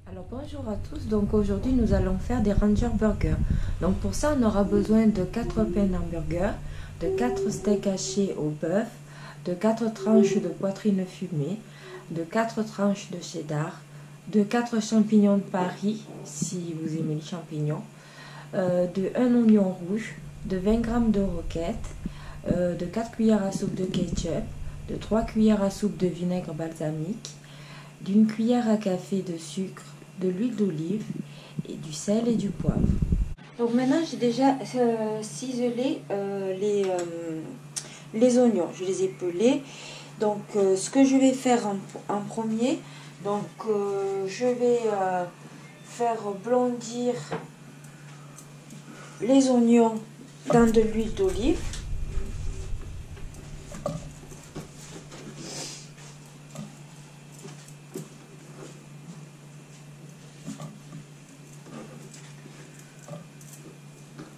Alors bonjour à tous, donc aujourd'hui nous allons faire des Ranger Burgers. Donc pour ça on aura besoin de 4 pains hamburger, de 4 steaks hachés au bœuf, de 4 tranches de poitrine fumée, de 4 tranches de cheddar, de 4 champignons de Paris si vous aimez les champignons, de 1 oignon rouge, de 20 g de roquette, de 4 cuillères à soupe de ketchup, de 3 cuillères à soupe de vinaigre balsamique, d'une cuillère à café de sucre, de l'huile d'olive et du sel et du poivre. Donc maintenant j'ai déjà ciselé les oignons, je les ai pelés. Donc ce que je vais faire en premier, donc je vais faire blondir les oignons dans de l'huile d'olive.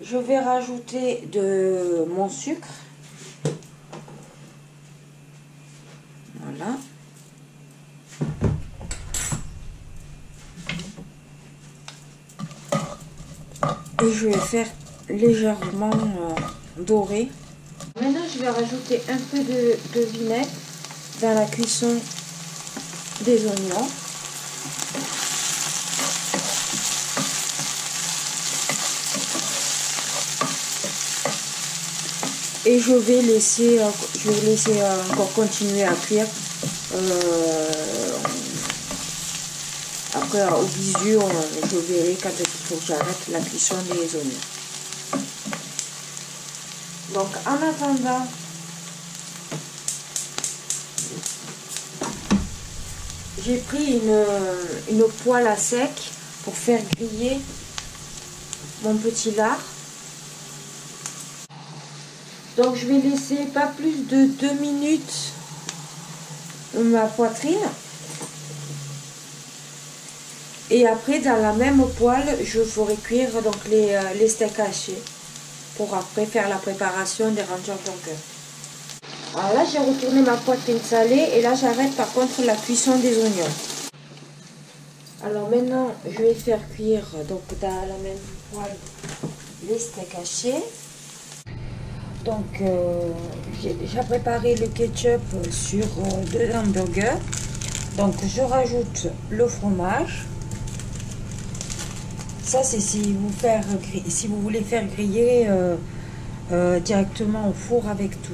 Je vais rajouter de mon sucre. Voilà. Et je vais faire légèrement doré. Maintenant, je vais rajouter un peu de vinaigre dans la cuisson des oignons. Et je vais laisser encore continuer à cuire. Après, au visu, je verrai quand il faut que j'arrête la cuisson des oignons. Donc, en attendant, j'ai pris une poêle à sec pour faire griller mon petit lard. Donc je vais laisser pas plus de 2 minutes ma poitrine. Et après dans la même poêle, je ferai cuire donc les steaks hachés pour après faire la préparation des Ranger Burgers. Alors là j'ai retourné ma poitrine salée et là j'arrête par contre la cuisson des oignons. Alors maintenant je vais faire cuire donc dans la même poêle les steaks hachés. Donc j'ai déjà préparé le ketchup sur deux hamburgers. Donc je rajoute le fromage. Ça c'est si vous voulez faire griller directement au four avec tout.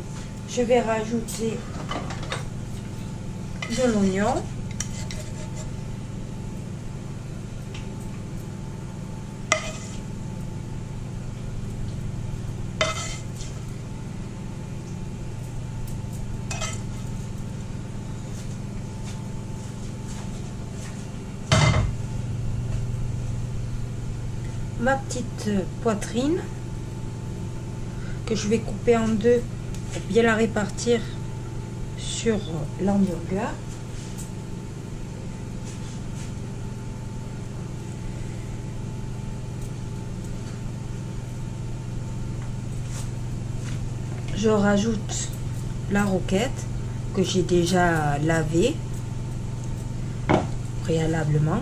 Je vais rajouter de l'oignon. Ma petite poitrine que je vais couper en deux pour bien la répartir sur l'hamburger. Je rajoute la roquette que j'ai déjà lavée préalablement.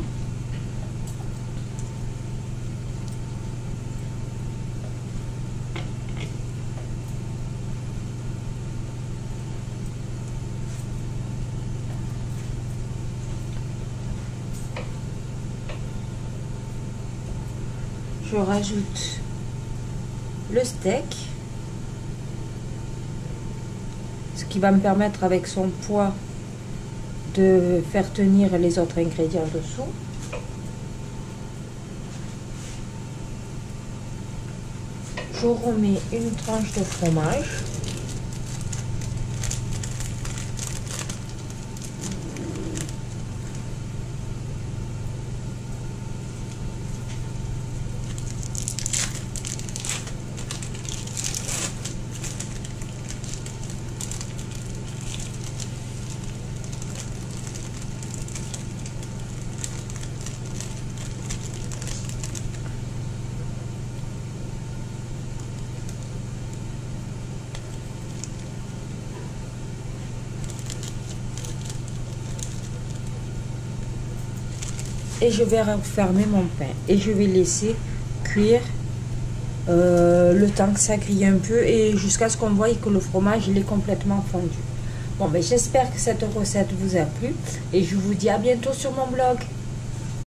Je rajoute le steak, ce qui va me permettre avec son poids de faire tenir les autres ingrédients dessous. Je remets une tranche de fromage. et je vais refermer mon pain. Et je vais laisser cuire le temps que ça grille un peu et jusqu'à ce qu'on voie que le fromage il est complètement fondu. Bon, ben j'espère que cette recette vous a plu et je vous dis à bientôt sur mon blog.